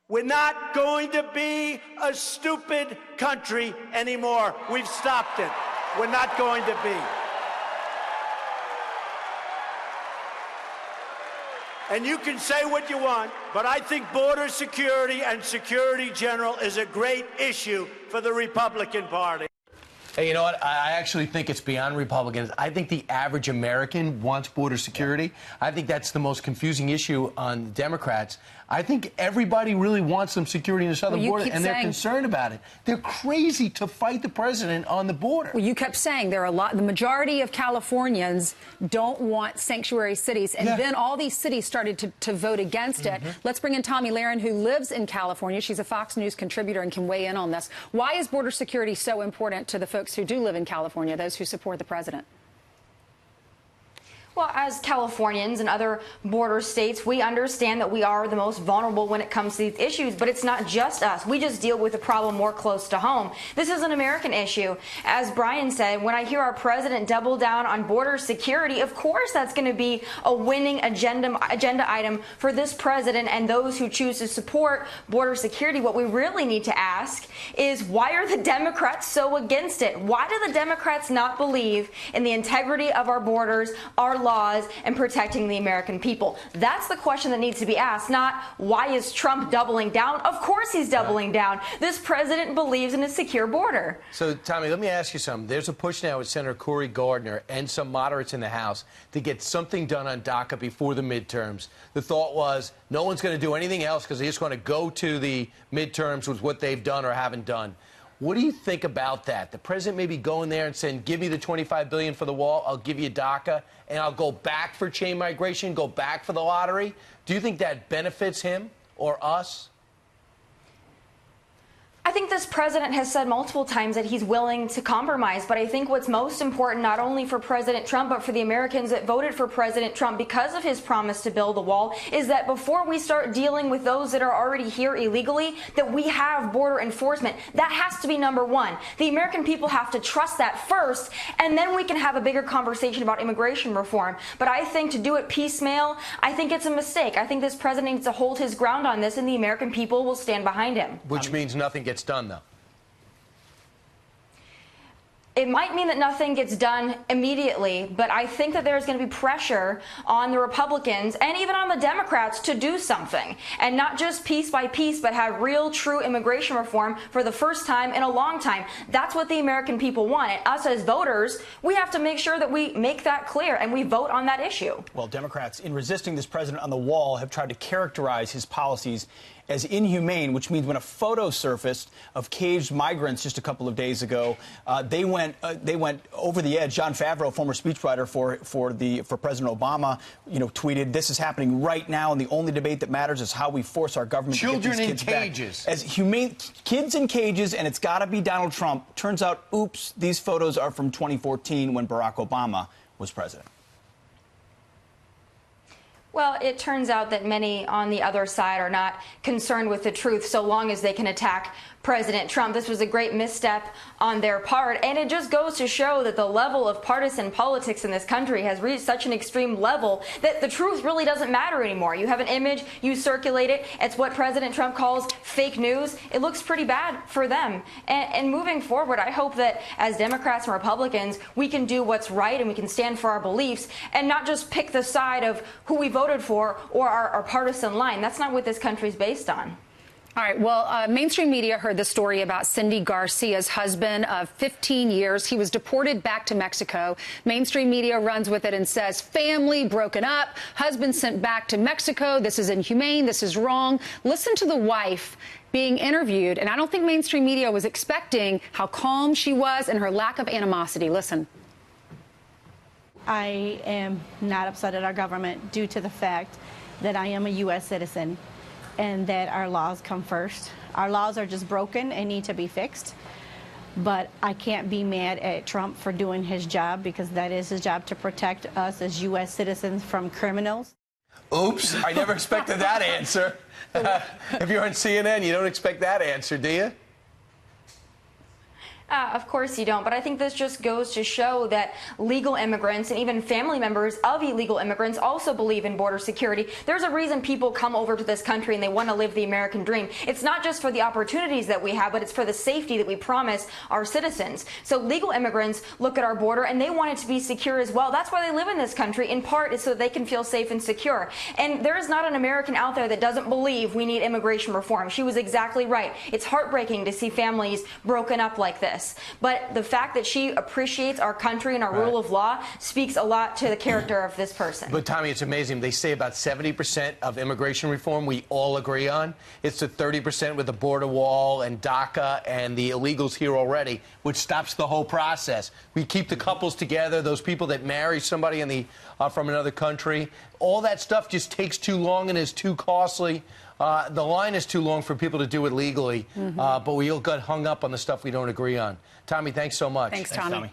We're not going to be a stupid country anymore. We've stopped it. We're not going to be. And you can say what you want, but I think border security and security general is a great issue for the Republican Party. Hey, you know what? I actually think it's beyond Republicans. I think the average American wants border security. I think that's the most confusing issue on Democrats. I think everybody really wants some security in the southern border, and they're concerned about it. They're crazy to fight the president on the border. Well, you kept saying there are the majority of Californians don't want sanctuary cities, and then all these cities started to vote against it. Let's bring in Tomi Lahren, who lives in California. She's a Fox News contributor and can weigh in on this. Why is border security so important to the folks who do live in California, those who support the president? Well, as Californians and other border states, we understand that we are the most vulnerable when it comes to these issues, but it's not just us. We just deal with the problem more close to home. This is an American issue. As Brian said, when I hear our president double down on border security, of course that's going to be a winning agenda item for this president and those who choose to support border security. What we really need to ask is, why are the Democrats so against it? Why do the Democrats not believe in the integrity of our borders, our laws, and protecting the American people? That's the question that needs to be asked, not why is Trump doubling down? Of course he's doubling down. This president believes in a secure border. So, Tommy, let me ask you something. There's a push now with Senator Cory Gardner and some moderates in the House to get something done on DACA before the midterms. The thought was no one's going to do anything else because they're just going to go to the midterms with what they've done or haven't done. What do you think about that? The president may be going there and saying, give me the $25 billion for the wall, I'll give you DACA, and I'll go back for chain migration, go back for the lottery. Do you think that benefits him or us? I think this president has said multiple times that he's willing to compromise, but I think what's most important, not only for President Trump, but for the Americans that voted for President Trump because of his promise to build the wall, is that before we start dealing with those that are already here illegally, that we have border enforcement. That has to be number one. The American people have to trust that first, and then we can have a bigger conversation about immigration reform. But I think to do it piecemeal, I think it's a mistake. I think this president needs to hold his ground on this, and the American people will stand behind him. Which means nothing gets done, though. It might mean that nothing gets done immediately, but I think that there's going to be pressure on the Republicans and even on the Democrats to do something, and not just piece by piece, but have real, true immigration reform for the first time in a long time. That's what the American people want. And us as voters, we have to make sure that we make that clear and we vote on that issue. Well, Democrats, in resisting this president on the wall, have tried to characterize his policies as inhumane, which means when a photo surfaced of caged migrants just a couple of days ago, they went over the edge. Jon Favreau, former speechwriter for President Obama, tweeted, "This is happening right now, and the only debate that matters is how we force our government to get these kids back." Children in cages. As humane kids in cages, and it's got to be Donald Trump. Turns out, oops, these photos are from 2014 when Barack Obama was president. Well, it turns out that many on the other side are not concerned with the truth so long as they can attack President Trump. This was a great misstep on their part, and it just goes to show that the level of partisan politics in this country has reached such an extreme level that the truth really doesn't matter anymore. You have an image, you circulate it, it's what President Trump calls fake news. It looks pretty bad for them. And moving forward, I hope that as Democrats and Republicans, we can do what's right and we can stand for our beliefs and not just pick the side of who we voted for or our partisan line. That's not what this country is based on. All right. Well, mainstream media heard the story about Cindy Garcia's husband of 15 years. He was deported back to Mexico. Mainstream media runs with it and says family broken up, husband sent back to Mexico. This is inhumane. This is wrong. Listen to the wife being interviewed. And I don't think mainstream media was expecting how calm she was and her lack of animosity. Listen. I am not upset at our government due to the fact that I am a U.S. citizen and that our laws come first. Our laws are just broken and need to be fixed. But I can't be mad at Trump for doing his job, because that is his job, to protect us as U.S. citizens from criminals. Oops, I never expected that answer. If you're on CNN, you don't expect that answer, do you? Of course you don't, but I think this just goes to show that legal immigrants and even family members of illegal immigrants also believe in border security. There's a reason people come over to this country and they want to live the American dream. It's not just for the opportunities that we have, but it's for the safety that we promise our citizens. So legal immigrants look at our border and they want it to be secure as well. That's why they live in this country, in part, is so that they can feel safe and secure. And there is not an American out there that doesn't believe we need immigration reform. She was exactly right. It's heartbreaking to see families broken up like this. But the fact that she appreciates our country and our rule of law speaks a lot to the character of this person. But, Tommy, it's amazing. They say about 70% of immigration reform we all agree on. It's the 30% with the border wall and DACA and the illegals here already, which stops the whole process. We keep the couples together, those people that marry somebody in the, from another country. All that stuff just takes too long and is too costly. The line is too long for people to do it legally, but we all got hung up on the stuff we don't agree on. Tommy, thanks so much. Thanks, Tommy.